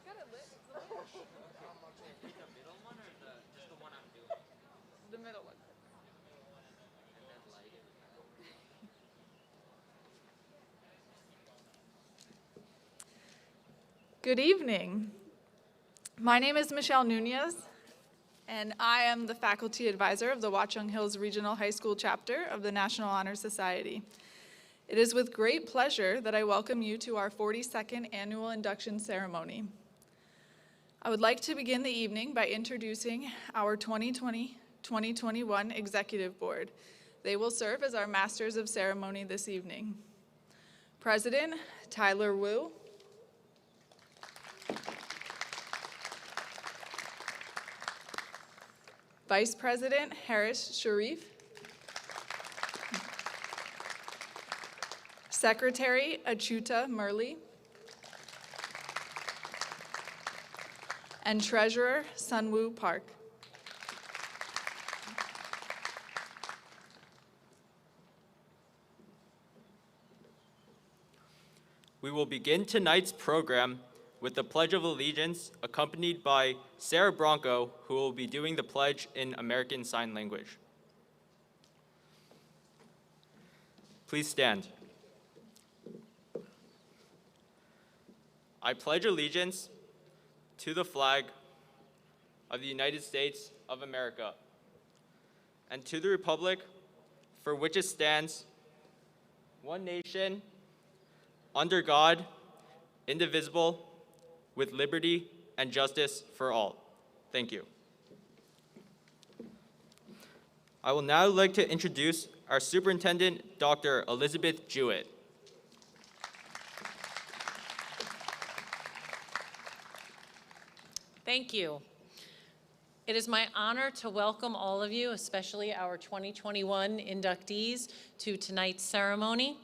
got it lit. It's lit. The middle one or just the one I'm doing? The middle one. And then light it. Good evening. My name is Michelle Nunez, and I am the faculty advisor of the Watchung Hills Regional High School chapter of the National Honor Society. It is with great pleasure that I welcome you to our 42nd annual induction ceremony. I would like to begin the evening by introducing our 2020-2021 Executive Board. They will serve as our Masters of Ceremony this evening. President Tyler Wu. Vice President Harris Sharif. Secretary Achuta Murley. And Treasurer Sunwoo Park. We will begin tonight's program with the Pledge of Allegiance, accompanied by Sarah Bronco, who will be doing the pledge in American Sign Language. Please stand. I pledge allegiance to the flag of the United States of America and to the republic for which it stands, one nation, under God, indivisible, with liberty and justice for all. Thank you. I will now like to introduce our Superintendent, Dr. Elizabeth Jewett. Thank you. It is my honor to welcome all of you, especially our 2021 inductees, to tonight's ceremony.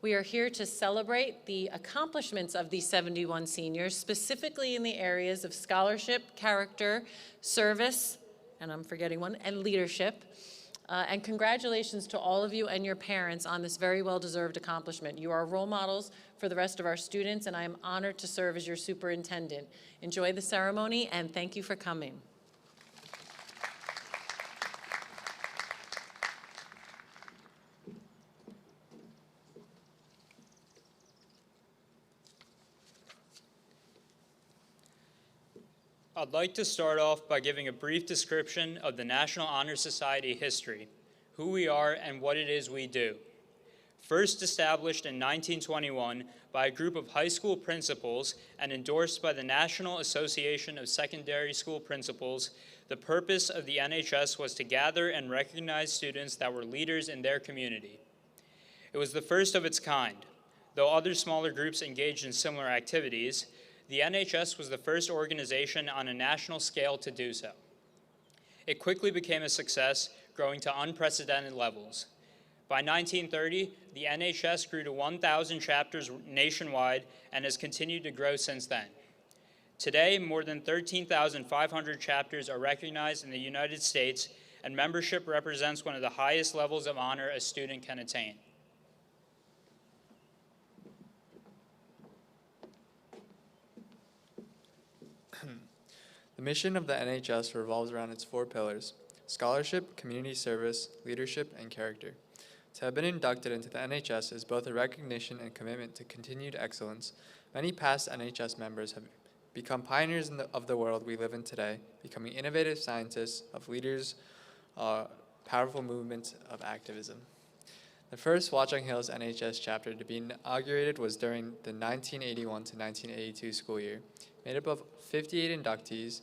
We are here to celebrate the accomplishments of these 71 seniors, specifically in the areas of scholarship, character, service, and I'm forgetting one, and leadership. And congratulations to all of you and your parents on this very well-deserved accomplishment. You are role models for the rest of our students, and I am honored to serve as your superintendent. Enjoy the ceremony, and thank you for coming. I'd like to start off by giving a brief description of the National Honor Society history, who we are and what it is we do. First established in 1921 by a group of high school principals and endorsed by the National Association of Secondary School Principals, the purpose of the NHS was to gather and recognize students that were leaders in their community. It was the first of its kind. Though other smaller groups engaged in similar activities, the NHS was the first organization on a national scale to do so. It quickly became a success, growing to unprecedented levels. By 1930, the NHS grew to 1,000 chapters nationwide and has continued to grow since then. Today, more than 13,500 chapters are recognized in the United States, and membership represents one of the highest levels of honor a student can attain. The mission of the NHS revolves around its four pillars: scholarship, community service, leadership, and character. To have been inducted into the NHS is both a recognition and commitment to continued excellence. Many past NHS members have become pioneers of the world we live in today, becoming innovative scientists, of leaders, powerful movements of activism. The first Watchung Hills NHS chapter to be inaugurated was during the 1981 to 1982 school year, made up of 58 inductees.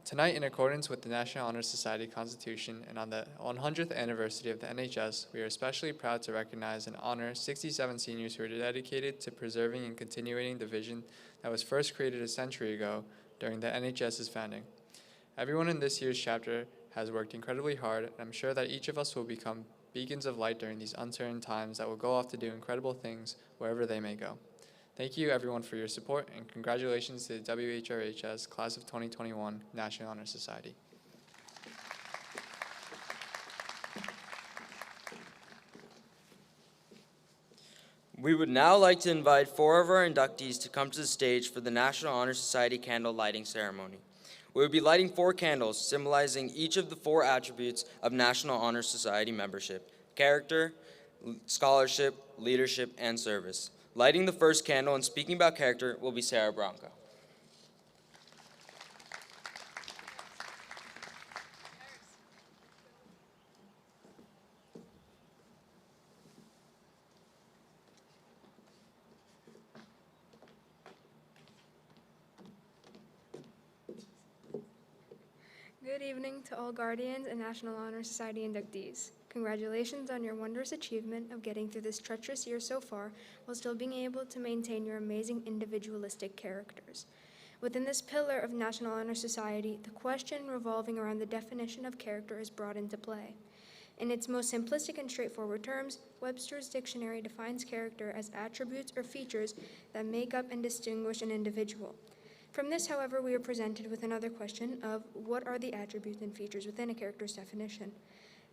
Tonight, in accordance with the National Honor Society Constitution and on the 100th anniversary of the NHS, we are especially proud to recognize and honor 67 seniors who are dedicated to preserving and continuing the vision that was first created a century ago during the NHS's founding. Everyone in this year's chapter has worked incredibly hard, and I'm sure that each of us will become beacons of light during these uncertain times that will go off to do incredible things wherever they may go. Thank you, everyone, for your support, and congratulations to the WHRHS Class of 2021 National Honor Society. We would now like to invite 4 of our inductees to come to the stage for the National Honor Society candle lighting ceremony. We will be lighting 4 candles symbolizing each of the 4 attributes of National Honor Society membership: character, scholarship, leadership, and service. Lighting the first candle and speaking about character will be Sarah Bronco. Good evening to all guardians and National Honor Society inductees. Congratulations on your wondrous achievement of getting through this treacherous year so far while still being able to maintain your amazing individualistic characters. Within this pillar of National Honor Society, the question revolving around the definition of character is brought into play. In its most simplistic and straightforward terms, Webster's dictionary defines character as attributes or features that make up and distinguish an individual. From this, however, we are presented with another question of what are the attributes and features within a character's definition.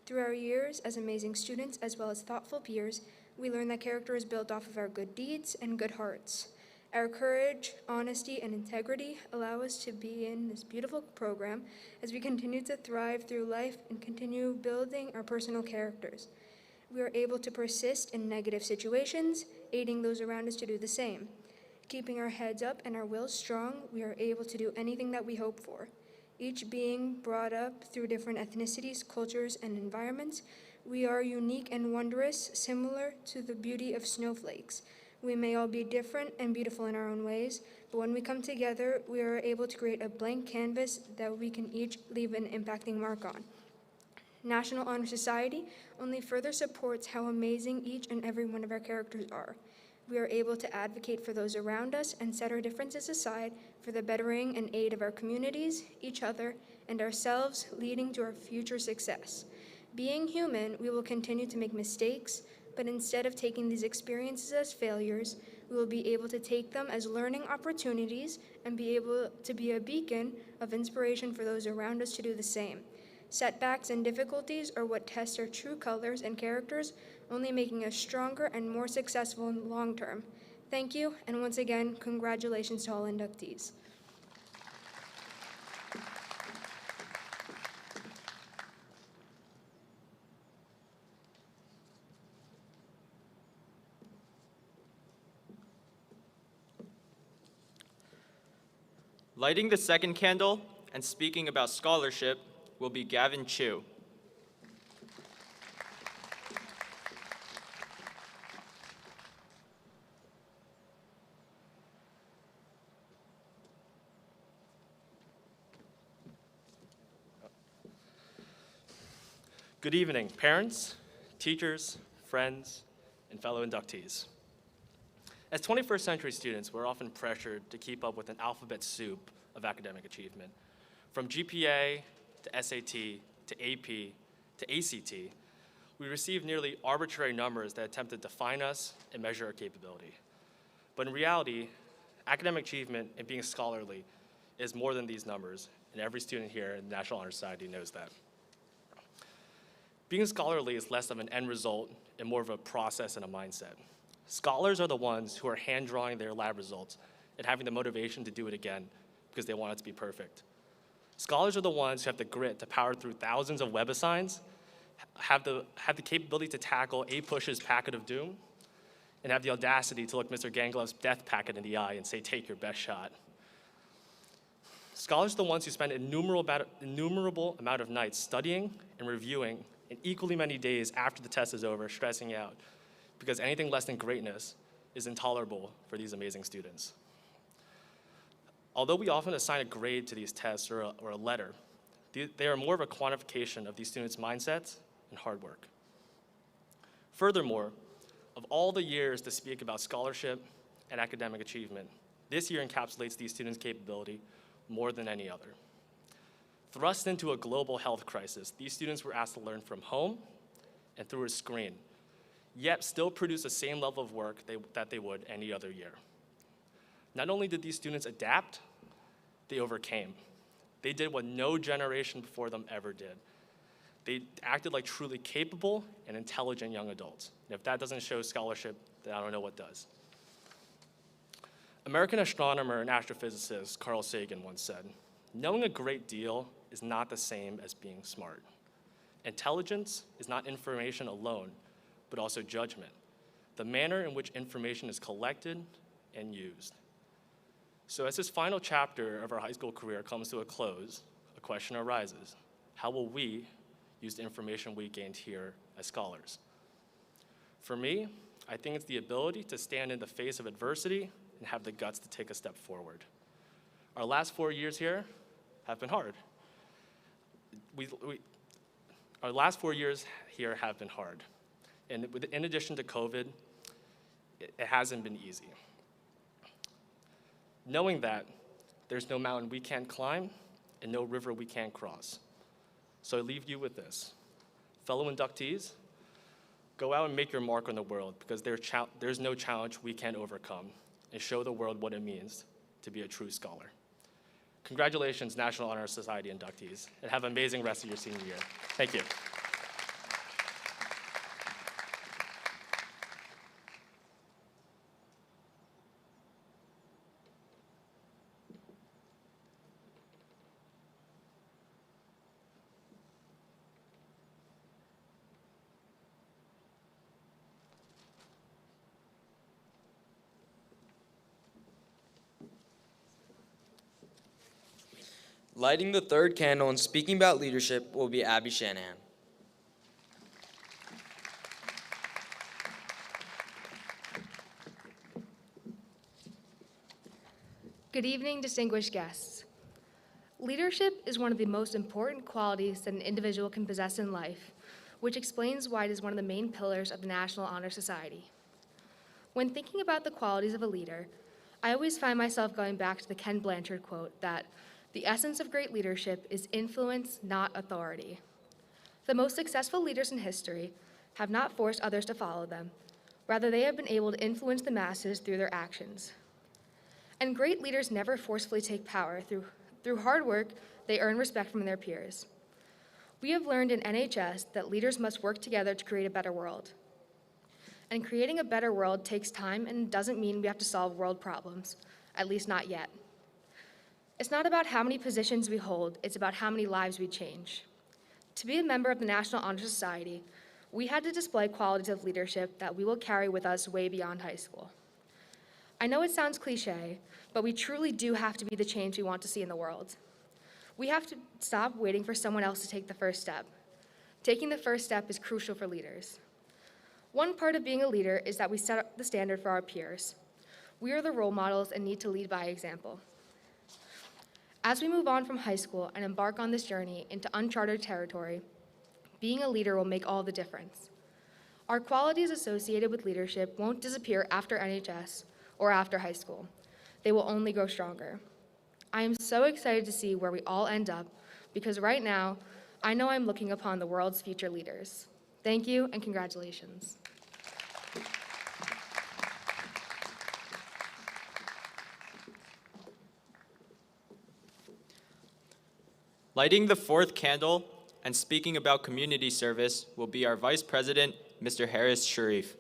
Through our years as amazing students as well as thoughtful peers, we learn that character is built off of our good deeds and good hearts. Our courage, honesty, and integrity allow us to be in this beautiful program as we continue to thrive through life and continue building our personal characters. We are able to persist in negative situations, aiding those around us to do the same. Keeping our heads up and our wills strong, we are able to do anything that we hope for. Each being brought up through different ethnicities, cultures, and environments, we are unique and wondrous, similar to the beauty of snowflakes. We may all be different and beautiful in our own ways, but when we come together, we are able to create a blank canvas that we can each leave an impacting mark on. National Honor Society only further supports how amazing each and every one of our characters are. We are able to advocate for those around us and set our differences aside for the bettering and aid of our communities, each other, and ourselves, leading to our future success. Being human, we will continue to make mistakes, but instead of taking these experiences as failures, we will be able to take them as learning opportunities and be able to be a beacon of inspiration for those around us to do the same. Setbacks and difficulties are what test our true colors and characters, only making us stronger and more successful in the long term. Thank you, and once again, congratulations to all inductees. Lighting the second candle and speaking about scholarship will be Gavin Chu. Good evening, parents, teachers, friends, and fellow inductees. As 21st century students, we're often pressured to keep up with an alphabet soup of academic achievement. From GPA to SAT to AP to ACT, we receive nearly arbitrary numbers that attempt to define us and measure our capability. But in reality, academic achievement and being scholarly is more than these numbers, and every student here in the National Honor Society knows that. Being scholarly is less of an end result and more of a process and a mindset. Scholars are the ones who are hand-drawing their lab results and having the motivation to do it again because they want it to be perfect. Scholars are the ones who have the grit to power through thousands of web assigns, have the capability to tackle APUSH's packet of doom, and have the audacity to look Mr. Ganglov's death packet in the eye and say, "Take your best shot." Scholars are the ones who spend an innumerable amount of nights studying and reviewing, and equally many days after the test is over, stressing out, because anything less than greatness is intolerable for these amazing students. Although we often assign a grade to these tests or a letter, they are more of a quantification of these students' mindsets and hard work. Furthermore, of all the years to speak about scholarship and academic achievement, this year encapsulates these students' capability more than any other. Thrust into a global health crisis, these students were asked to learn from home and through a screen, yet still produce the same level of work that they would any other year. Not only did these students adapt, they overcame. They did what no generation before them ever did. They acted like truly capable and intelligent young adults. And if that doesn't show scholarship, then I don't know what does. American astronomer and astrophysicist Carl Sagan once said, "Knowing a great deal is not the same as being smart. Intelligence is not information alone, but also judgment, the manner in which information is collected and used." So as this final chapter of our high school career comes to a close, a question arises: how will we use the information we gained here as scholars? For me, I think it's the ability to stand in the face of adversity and have the guts to take a step forward. Our last 4 years here have been hard. Our last 4 years here have been hard. And in addition to COVID, it hasn't been easy. Knowing that, there's no mountain we can't climb and no river we can't cross. So I leave you with this. Fellow inductees, go out and make your mark on the world, because there's no challenge we can't overcome, and show the world what it means to be a true scholar. Congratulations, National Honor Society inductees, and have an amazing rest of your senior year. Thank you. Lighting the third candle and speaking about leadership will be Abby Shanahan. Good evening, distinguished guests. Leadership is one of the most important qualities that an individual can possess in life, which explains why it is one of the main pillars of the National Honor Society. When thinking about the qualities of a leader, I always find myself going back to the Ken Blanchard quote that the essence of great leadership is influence, not authority. The most successful leaders in history have not forced others to follow them. Rather, they have been able to influence the masses through their actions. And great leaders never forcefully take power. Through hard work, they earn respect from their peers. We have learned in NHS that leaders must work together to create a better world. And creating a better world takes time and doesn't mean we have to solve world problems, at least not yet. It's not about how many positions we hold, it's about how many lives we change. To be a member of the National Honor Society, we had to display qualities of leadership that we will carry with us way beyond high school. I know it sounds cliche, but we truly do have to be the change we want to see in the world. We have to stop waiting for someone else to take the first step. Taking the first step is crucial for leaders. One part of being a leader is that we set up the standard for our peers. We are the role models and need to lead by example. As we move on from high school and embark on this journey into uncharted territory, being a leader will make all the difference. Our qualities associated with leadership won't disappear after NHS or after high school. They will only grow stronger. I am so excited to see where we all end up, because right now, I know I'm looking upon the world's future leaders. Thank you and congratulations. Lighting the fourth candle and speaking about community service will be our Vice President, Mr. Harris Sharif.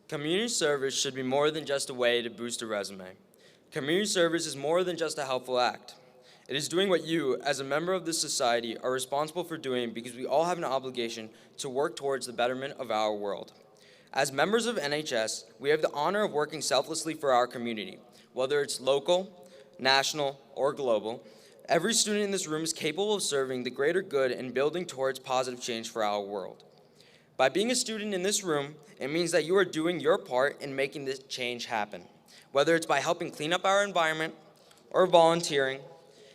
Community service should be more than just a way to boost a resume. Community service is more than just a helpful act. It is doing what you, as a member of this society, are responsible for doing, because we all have an obligation to work towards the betterment of our world. As members of NHS, we have the honor of working selflessly for our community, whether it's local, national, or global. Every student in this room is capable of serving the greater good and building towards positive change for our world. By being a student in this room, it means that you are doing your part in making this change happen, whether it's by helping clean up our environment, or volunteering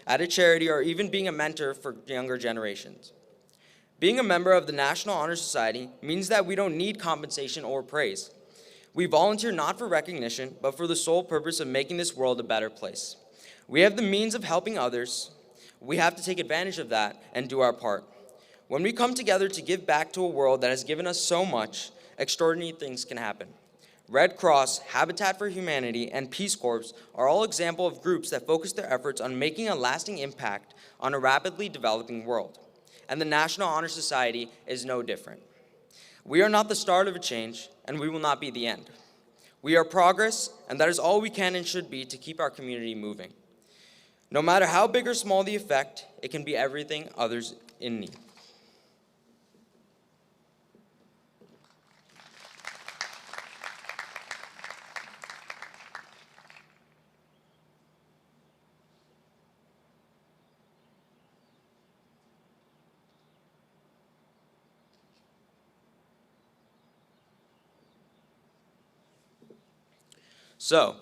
at a charity, or even being a mentor for younger generations. Being a member of the National Honor Society means that we don't need compensation or praise. We volunteer not for recognition, but for the sole purpose of making this world a better place. We have the means of helping others. We have to take advantage of that and do our part. When we come together to give back to a world that has given us so much, extraordinary things can happen. Red Cross, Habitat for Humanity, and Peace Corps are all examples of groups that focus their efforts on making a lasting impact on a rapidly developing world. And the National Honor Society is no different. We are not the start of a change, and we will not be the end. We are progress, and that is all we can and should be to keep our community moving. No matter how big or small the effect, it can be everything others in need. So,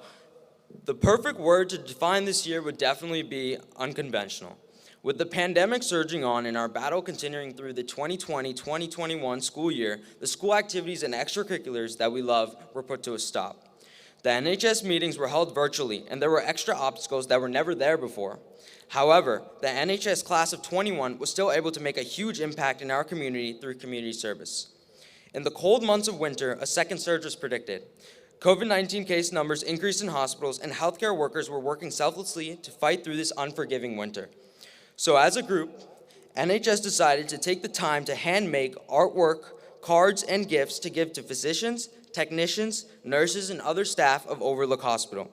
the perfect word to define this year would definitely be unconventional. With the pandemic surging on and our battle continuing through the 2020-2021 school year, the school activities and extracurriculars that we love were put to a stop. The NHS meetings were held virtually, and there were extra obstacles that were never there before. However, the NHS class of 21 was still able to make a huge impact in our community through community service. In the cold months of winter, a second surge was predicted. COVID-19 case numbers increased in hospitals, and healthcare workers were working selflessly to fight through this unforgiving winter. So as a group, NHS decided to take the time to hand-make artwork, cards, and gifts to give to physicians, technicians, nurses, and other staff of Overlook Hospital.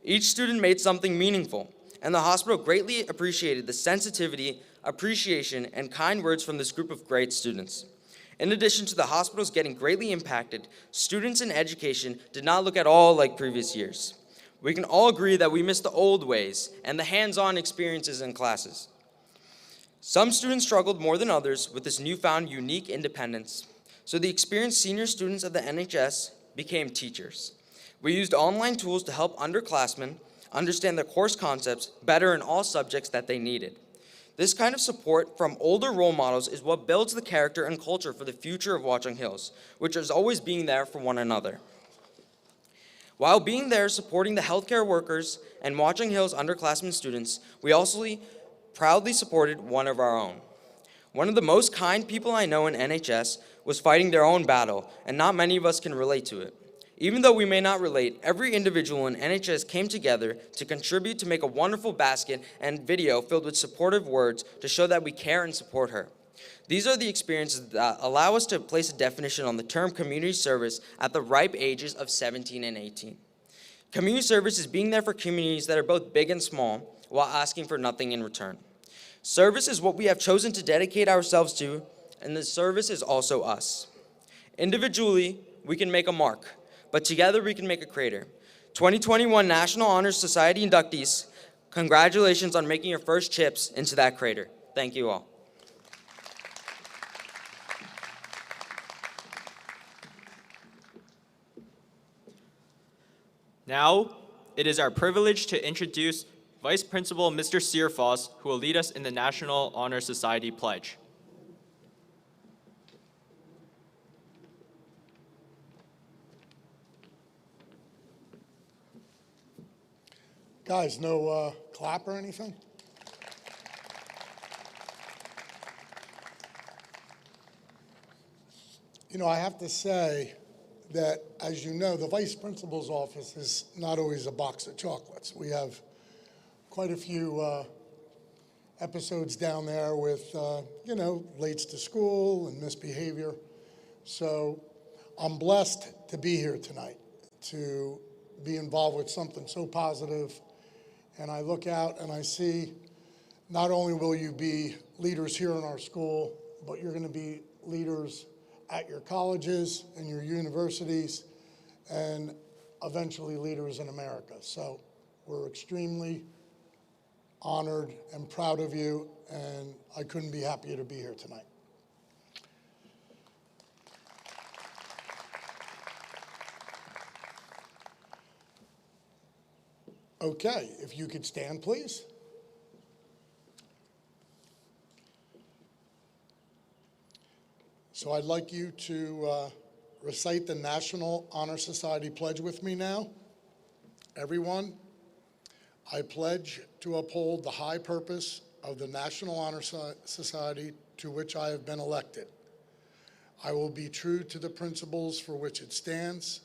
Each student made something meaningful, and the hospital greatly appreciated the sensitivity, appreciation, and kind words from this group of great students. In addition to the hospitals getting greatly impacted, students in education did not look at all like previous years. We can all agree that we miss the old ways and the hands-on experiences in classes. Some students struggled more than others with this newfound unique independence, so the experienced senior students of the NHS became teachers. We used online tools to help underclassmen understand their course concepts better in all subjects that they needed. This kind of support from older role models is what builds the character and culture for the future of Watchung Hills, which is always being there for one another. While being there supporting the healthcare workers and Watchung Hills underclassmen students, we also proudly supported one of our own. One of the most kind people I know in NHS was fighting their own battle, and not many of us can relate to it. Even though we may not relate, every individual in NHS came together to contribute to make a wonderful basket and video filled with supportive words to show that we care and support her. These are the experiences that allow us to place a definition on the term community service at the ripe ages of 17 and 18. Community service is being there for communities that are both big and small while asking for nothing in return. Service is what we have chosen to dedicate ourselves to, and the service is also us. Individually, we can make a mark, but together we can make a crater. 2021 National Honor Society inductees, congratulations on making your first chips into that crater. Thank you all. Now, it is our privilege to introduce Vice Principal Mr. Foss, who will lead us in the National Honor Society Pledge. Guys, no clap or anything? You know, I have to say that, as you know, the vice principal's office is not always a box of chocolates. We have quite a few episodes down there with, you know, lates to school and misbehavior. So I'm blessed to be here tonight, to be involved with something so positive. And I look out and I see not only will you be leaders here in our school, but you're going to be leaders at your colleges and your universities and eventually leaders in America. So we're extremely honored and proud of you, and I couldn't be happier to be here tonight. Okay, if you could stand, please. So I'd like you to recite the National Honor Society Pledge with me now. Everyone, I pledge to uphold the high purpose of the National Honor Society to which I have been elected. I will be true to the principles for which it stands,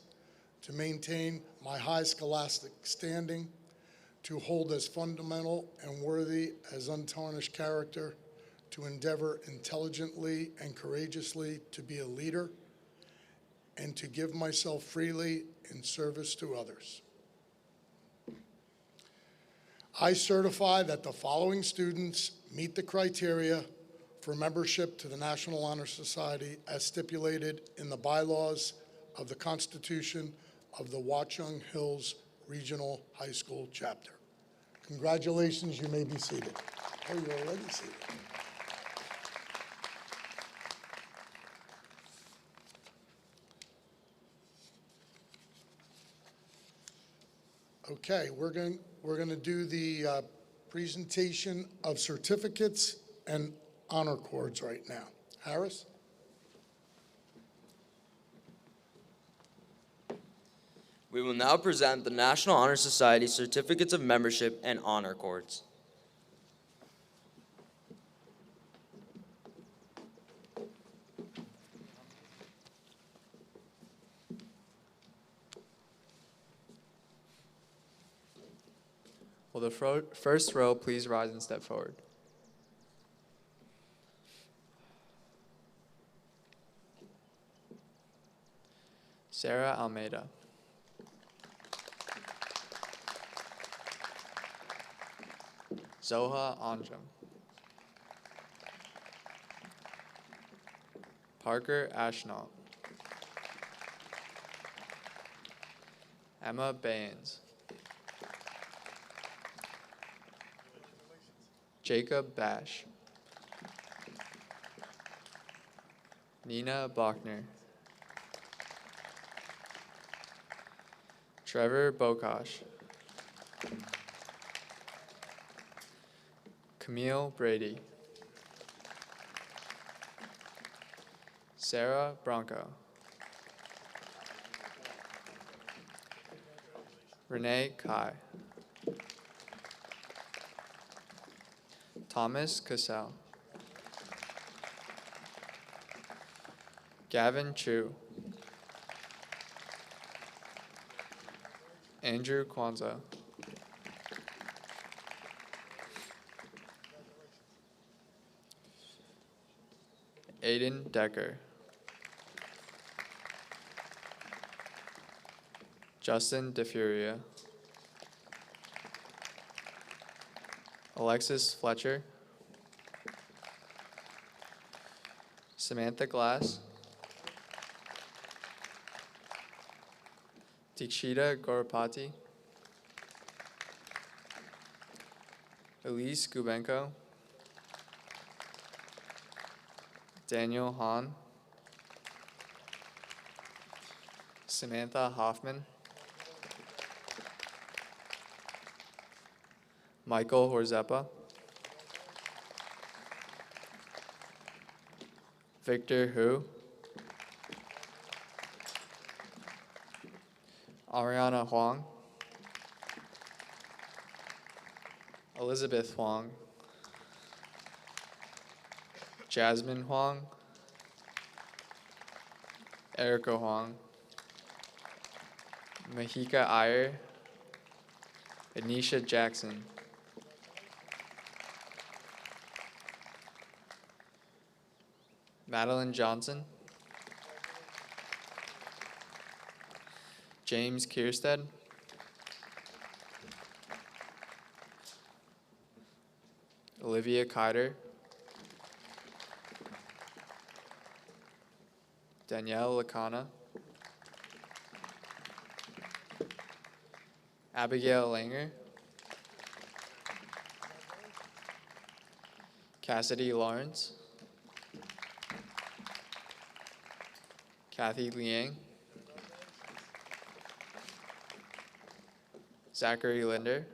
to maintain my high scholastic standing, to hold as fundamental and worthy as untarnished character, to endeavor intelligently and courageously to be a leader, and to give myself freely in service to others. I certify that the following students meet the criteria for membership to the National Honor Society as stipulated in the bylaws of the Constitution of the Watchung Hills Regional High School Chapter. Congratulations, you may be seated. Oh, you're already seated. Okay, we're going to do the presentation of certificates and honor cords right now. Harris? We will now present the National Honor Society certificates of membership and honor cords. Will the first row please rise and step forward? Sarah Almeida. Zoha Anjum. Parker Ashnault. Emma Baines. Jacob Bash. Nina Bachner. Trevor Bokosh. Camille Brady. Sarah Bronco. Renee Kai. Thomas Cassell. Gavin Chu. Andrew Kwanzaa. Aiden Decker. Justin DeFuria. Alexis Fletcher. Samantha Glass. Dikshita Gorapati. Elise Gubenko. Daniel Hahn. Samantha Hoffman. Michael Horzepa. Victor Hu. Ariana Huang. Elizabeth Huang. Jasmine Huang. Erica Huang. Mahika Iyer. Anisha Jackson. Madeline Johnson. James Kierstead. Olivia Kiter. Danielle Lacana. Abigail Langer. Cassidy Lawrence. Kathy Liang. Zachary Linder.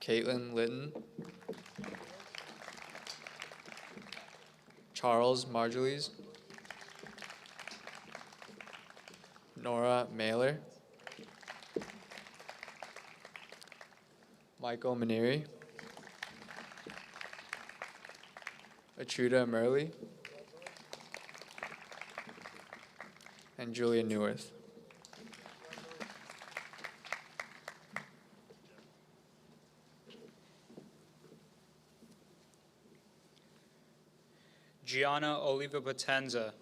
Caitlin Litton. Charles Marjolies. Nora Mailer. Michael Maneri. Achuda Murley. and Julia Newirth. Gianna Oliva Potenza,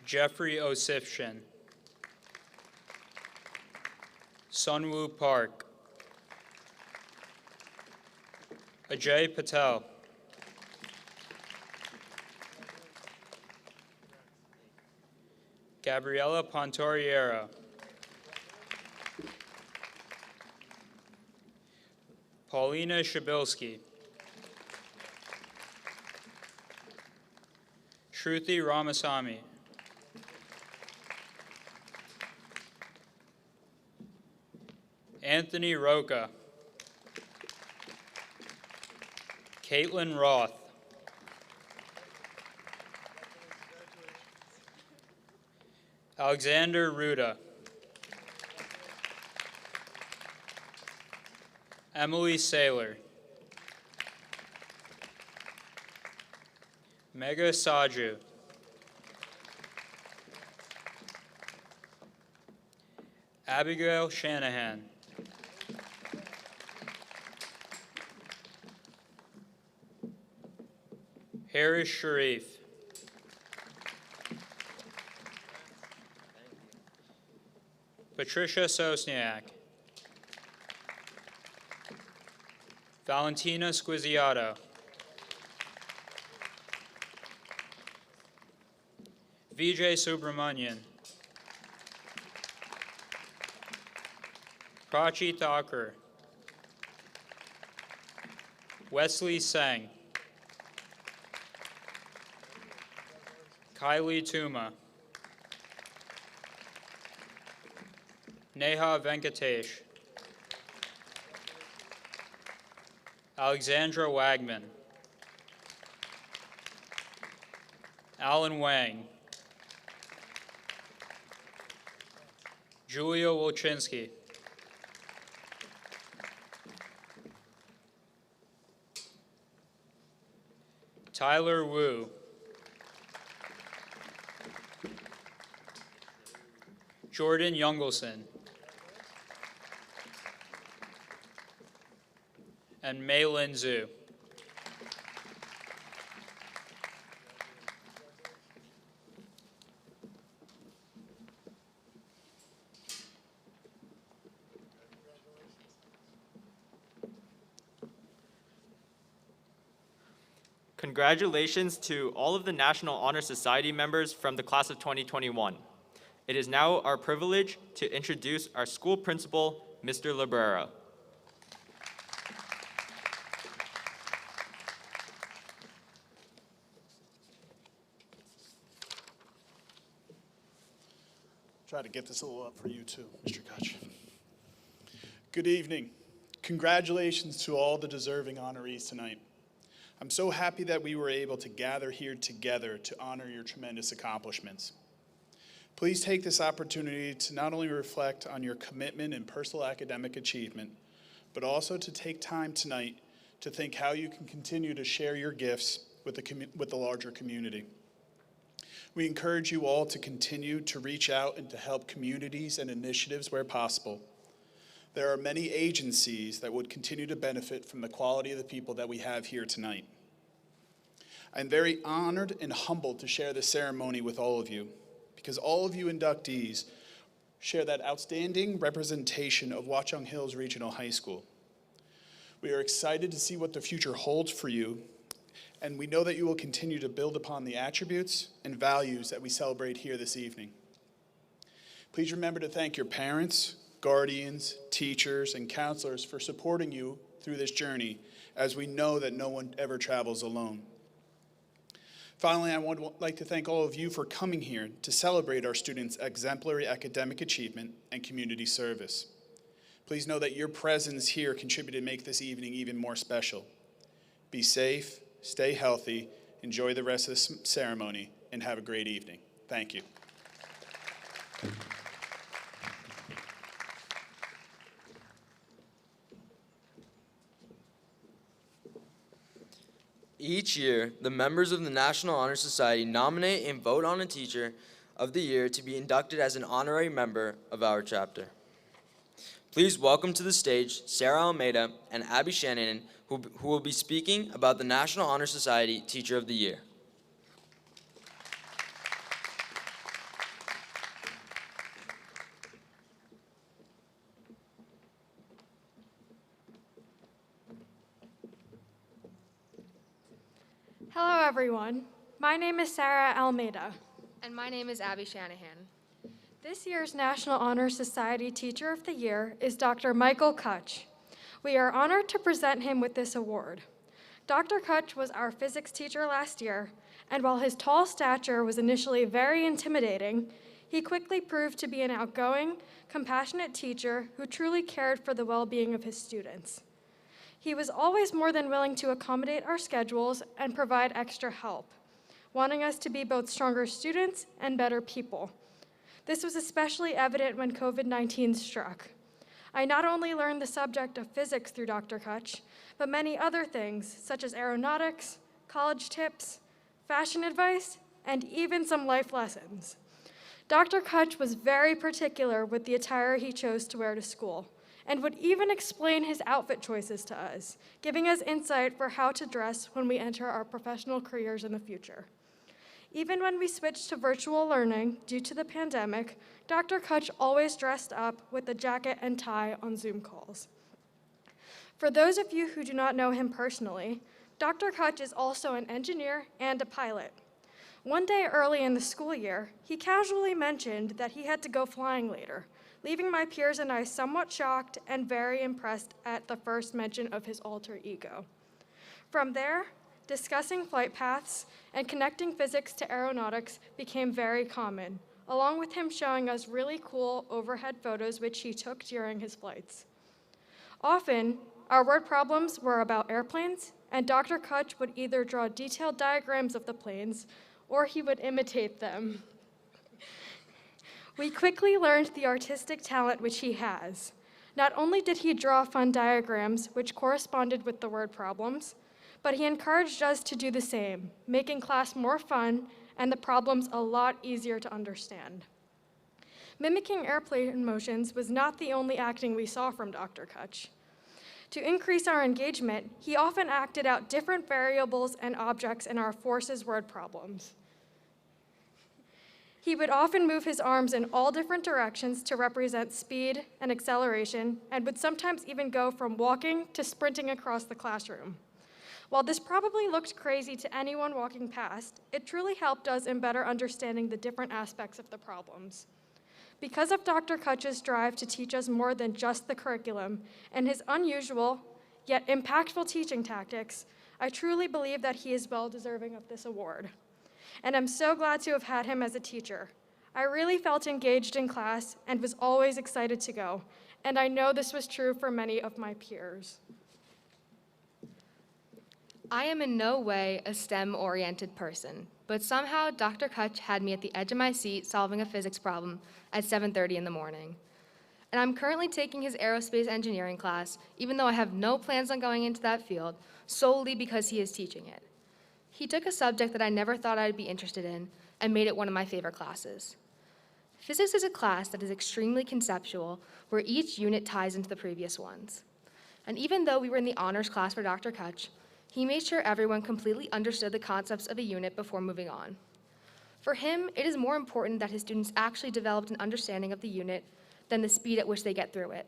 Jeffrey Osifshin, Sunwoo Park, Ajay Patel, Gabriela Pontoriero, Paulina Shabilsky, Shruti Ramasamy, Anthony Roca, Caitlin Roth, Alexander Ruda, Emily Saylor, Megha Saju, Abigail Shanahan, Harris Sharif, Patricia Sosniak, Valentina Squiziato, Vijay Subramanian, Prachi Thakur, Wesley Seng, Kylie Tuma, Neha Venkatesh, Alexandra Wagman, Alan Wang, Julia Wolchinski, Tyler Wu, Jordan Youngelson, and Mei Lin Zhu. Congratulations to all of the National Honor Society members from the class of 2021. It is now our privilege to introduce our school principal, Mr. Librera. Try to get this a little up for you too, Mr. Kutch. Good evening. Congratulations to all the deserving honorees tonight. I'm so happy that we were able to gather here together to honor your tremendous accomplishments. Please take this opportunity to not only reflect on your commitment and personal academic achievement, but also to take time tonight to think how you can continue to share your gifts with the larger community. We encourage you all to continue to reach out and to help communities and initiatives where possible. There are many agencies that would continue to benefit from the quality of the people that we have here tonight. I'm very honored and humbled to share this ceremony with all of you, because all of you inductees share that outstanding representation of Watchung Hills Regional High School. We are excited to see what the future holds for you, and we know that you will continue to build upon the attributes and values that we celebrate here this evening. Please remember to thank your parents, guardians, teachers, and counselors for supporting you through this journey, as we know that no one ever travels alone. Finally, I would like to thank all of you for coming here to celebrate our students' exemplary academic achievement and community service. Please know that your presence here contributed to make this evening even more special. Be safe, stay healthy, enjoy the rest of the ceremony, and have a great evening. Thank you. Each year, the members of the National Honor Society nominate and vote on a Teacher of the Year to be inducted as an honorary member of our chapter. Please welcome to the stage Sarah Almeida and Abby Shannon, who will be speaking about the National Honor Society Teacher of the Year. Hello, everyone. My name is Sarah Almeida. And my name is Abby Shanahan. This year's National Honor Society Teacher of the Year is Dr. Michael Kutch. We are honored to present him with this award. Dr. Kutch was our physics teacher last year, and while his tall stature was initially very intimidating, he quickly proved to be an outgoing, compassionate teacher who truly cared for the well-being of his students. He was always more than willing to accommodate our schedules and provide extra help, wanting us to be both stronger students and better people. This was especially evident when COVID-19 struck. I not only learned the subject of physics through Dr. Kutch, but many other things, such as aeronautics, college tips, fashion advice, and even some life lessons. Dr. Kutch was very particular with the attire he chose to wear to school, and would even explain his outfit choices to us, giving us insight for how to dress when we enter our professional careers in the future. Even when we switched to virtual learning due to the pandemic, Dr. Kutch always dressed up with a jacket and tie on Zoom calls. For those of you who do not know him personally, Dr. Kutch is also an engineer and a pilot. One day early in the school year, he casually mentioned that he had to go flying later, leaving my peers and I somewhat shocked and very impressed at the first mention of his alter ego. From there, discussing flight paths and connecting physics to aeronautics became very common, along with him showing us really cool overhead photos which he took during his flights. Often, our word problems were about airplanes, and Dr. Kutch would either draw detailed diagrams of the planes, or he would imitate them. We quickly learned the artistic talent which he has. Not only did he draw fun diagrams which corresponded with the word problems, but he encouraged us to do the same, making class more fun and the problems a lot easier to understand. Mimicking airplane motions was not the only acting we saw from Dr. Kutch. To increase our engagement, he often acted out different variables and objects in our forces word problems. He would often move his arms in all different directions to represent speed and acceleration, and would sometimes even go from walking to sprinting across the classroom. While this probably looked crazy to anyone walking past, it truly helped us in better understanding the different aspects of the problems. Because of Dr. Kutch's drive to teach us more than just the curriculum and his unusual, yet impactful teaching tactics, I truly believe that he is well deserving of this award. And I'm so glad to have had him as a teacher. I really felt engaged in class and was always excited to go, and I know this was true for many of my peers. I am in no way a STEM-oriented person, but somehow Dr. Kutch had me at the edge of my seat solving a physics problem at 7:30 in the morning. And I'm currently taking his aerospace engineering class, even though I have no plans on going into that field, solely because he is teaching it. He took a subject that I never thought I'd be interested in and made it one of my favorite classes. Physics is a class that is extremely conceptual, where each unit ties into the previous ones. And even though we were in the honors class for Dr. Kutch, he made sure everyone completely understood the concepts of a unit before moving on. For him, it is more important that his students actually developed an understanding of the unit than the speed at which they get through it.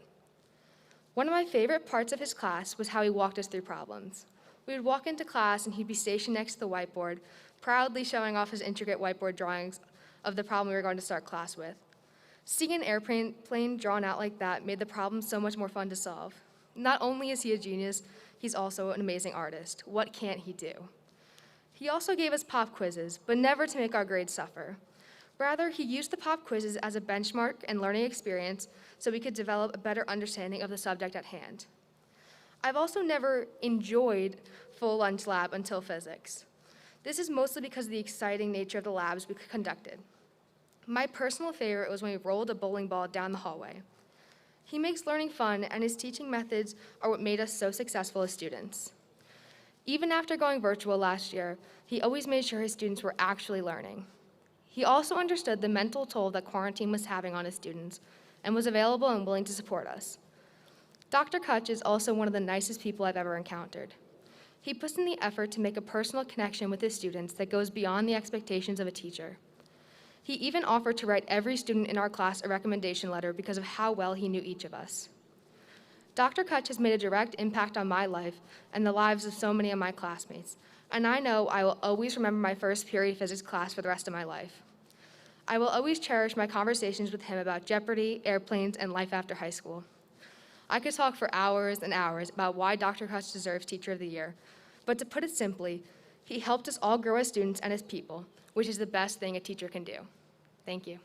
One of my favorite parts of his class was how he walked us through problems. We would walk into class and he'd be stationed next to the whiteboard, proudly showing off his intricate whiteboard drawings of the problem we were going to start class with. Seeing an airplane drawn out like that made the problem so much more fun to solve. Not only is he a genius, he's also an amazing artist. What can't he do? He also gave us pop quizzes, but never to make our grades suffer. Rather, he used the pop quizzes as a benchmark and learning experience so we could develop a better understanding of the subject at hand. I've also never enjoyed full lunch lab until physics. This is mostly because of the exciting nature of the labs we conducted. My personal favorite was when we rolled a bowling ball down the hallway. He makes learning fun, and his teaching methods are what made us so successful as students. Even after going virtual last year, he always made sure his students were actually learning. He also understood the mental toll that quarantine was having on his students and was available and willing to support us. Dr. Kutch is also one of the nicest people I've ever encountered. He puts in the effort to make a personal connection with his students that goes beyond the expectations of a teacher. He even offered to write every student in our class a recommendation letter because of how well he knew each of us. Dr. Kutch has made a direct impact on my life and the lives of so many of my classmates, and I know I will always remember my first period physics class for the rest of my life. I will always cherish my conversations with him about Jeopardy, airplanes, and life after high school. I could talk for hours and hours about why Dr. Kutch deserves Teacher of the Year, but to put it simply, he helped us all grow as students and as people, which is the best thing a teacher can do. Thank you.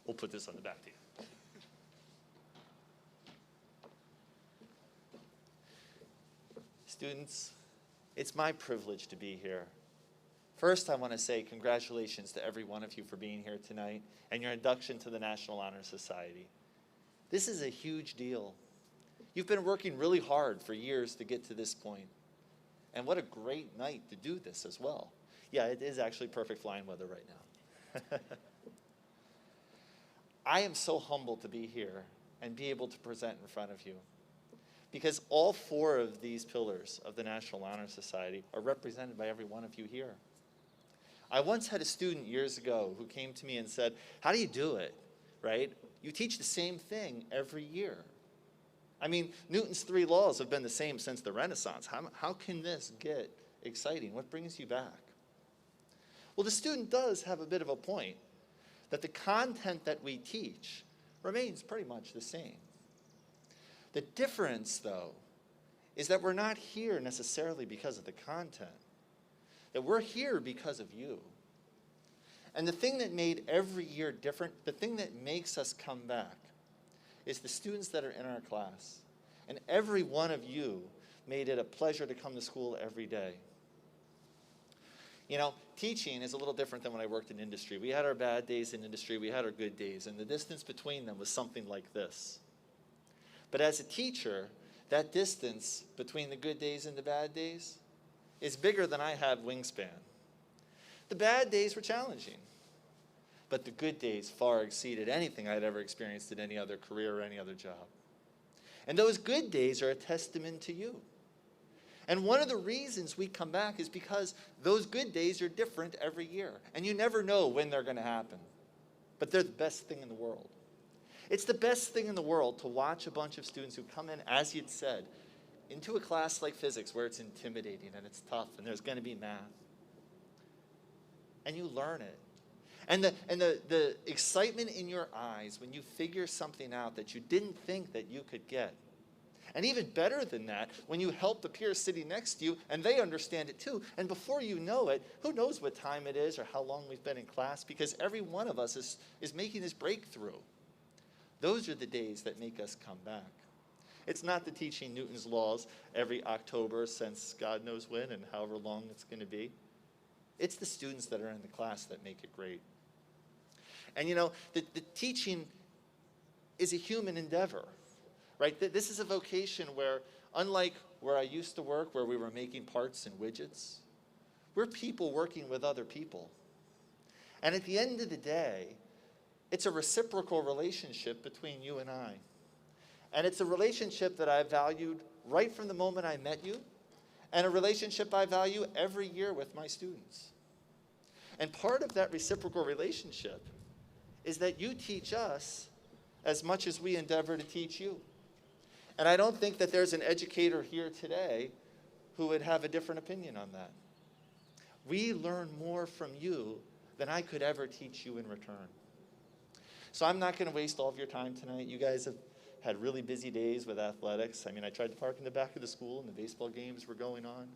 We'll put this on the back to you. Students, it's my privilege to be here. First, I want to say congratulations to every one of you for being here tonight and your induction to the National Honor Society. This is a huge deal. You've been working really hard for years to get to this point. And what a great night to do this as well. Yeah, it is actually perfect flying weather right now. I am so humbled to be here and be able to present in front of you, because all 4 of these pillars of the National Honor Society are represented by every one of you here. I once had a student years ago who came to me and said, "How do you do it, right? You teach the same thing every year. I mean, Newton's 3 laws have been the same since the Renaissance. How can this get exciting? What brings you back?" Well, the student does have a bit of a point, that the content that we teach remains pretty much the same. The difference, though, is that we're not here necessarily because of the content, that we're here because of you. And the thing that made every year different, the thing that makes us come back, is the students that are in our class. And every one of you made it a pleasure to come to school every day. You know, teaching is a little different than when I worked in industry. We had our bad days in industry, we had our good days, and the distance between them was something like this. But as a teacher, that distance between the good days and the bad days is bigger than I have wingspan. The bad days were challenging, but the good days far exceeded anything I'd ever experienced in any other career or any other job. And those good days are a testament to you. And one of the reasons we come back is because those good days are different every year. And you never know when they're going to happen. But they're the best thing in the world. It's the best thing in the world to watch a bunch of students who come in, as you'd said, into a class like physics where it's intimidating and it's tough and there's going to be math. And you learn it. And the excitement in your eyes when you figure something out that you didn't think that you could get. And even better than that, when you help the peer sitting next to you and they understand it too. And before you know it, who knows what time it is or how long we've been in class, because every one of us is making this breakthrough. Those are the days that make us come back. It's not the teaching Newton's laws every October since God knows when and however long it's going to be. It's the students that are in the class that make it great. And you know, the teaching is a human endeavor. Right? This is a vocation where, unlike where I used to work, where we were making parts and widgets, we're people working with other people. And at the end of the day, it's a reciprocal relationship between you and I. And it's a relationship that I valued right from the moment I met you, and a relationship I value every year with my students. And part of that reciprocal relationship is that you teach us as much as we endeavor to teach you. And I don't think that there's an educator here today who would have a different opinion on that. We learn more from you than I could ever teach you in return. So I'm not going to waste all of your time tonight. You guys had really busy days with athletics. I mean, I tried to park in the back of the school and the baseball games were going on.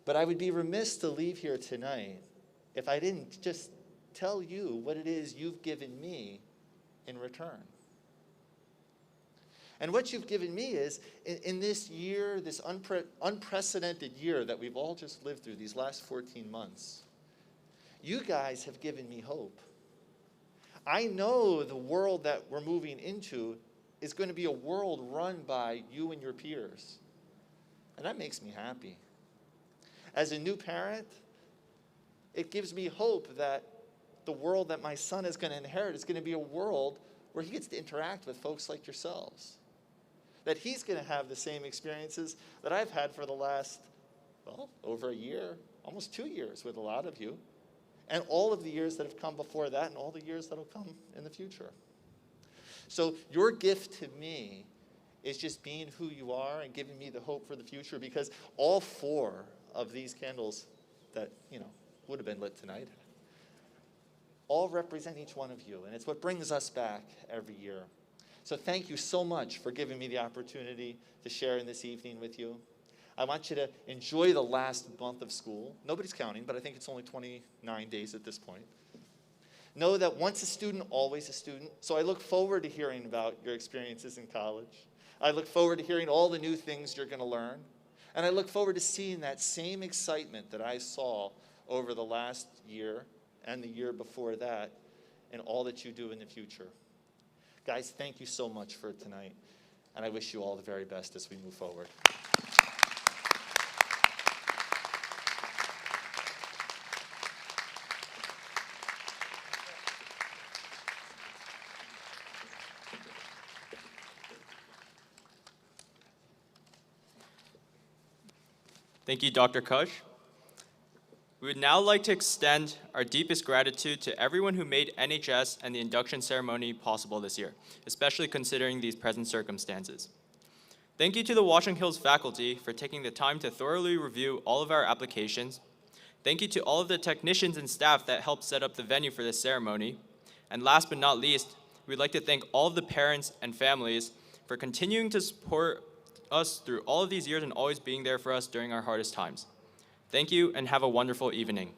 But I would be remiss to leave here tonight if I didn't just tell you what it is you've given me in return. And what you've given me is, in this year, this unprecedented year that we've all just lived through, these last 14 months, you guys have given me hope. I know the world that we're moving into is going to be a world run by you and your peers. And that makes me happy. As a new parent, it gives me hope that the world that my son is going to inherit is going to be a world where he gets to interact with folks like yourselves. That he's going to have the same experiences that I've had for the last, well, over a year, almost 2 years with a lot of you. And all of the years that have come before that and all the years that will come in the future. So your gift to me is just being who you are and giving me the hope for the future, because all 4 of these candles that, would have been lit tonight all represent each one of you, and it's what brings us back every year. So thank you so much for giving me the opportunity to share in this evening with you. I want you to enjoy the last month of school. Nobody's counting, but I think it's only 29 days at this point. Know that once a student, always a student. So I look forward to hearing about your experiences in college. I look forward to hearing all the new things you're going to learn. And I look forward to seeing that same excitement that I saw over the last year and the year before that in all that you do in the future. Guys, thank you so much for tonight. And I wish you all the very best as we move forward. Thank you, Dr. Kush. We would now like to extend our deepest gratitude to everyone who made NHS and the induction ceremony possible this year, especially considering these present circumstances. Thank you to the Watchung Hills faculty for taking the time to thoroughly review all of our applications. Thank you to all of the technicians and staff that helped set up the venue for this ceremony. And last but not least, we'd like to thank all of the parents and families for continuing to support us through all of these years and always being there for us during our hardest times. Thank you and have a wonderful evening.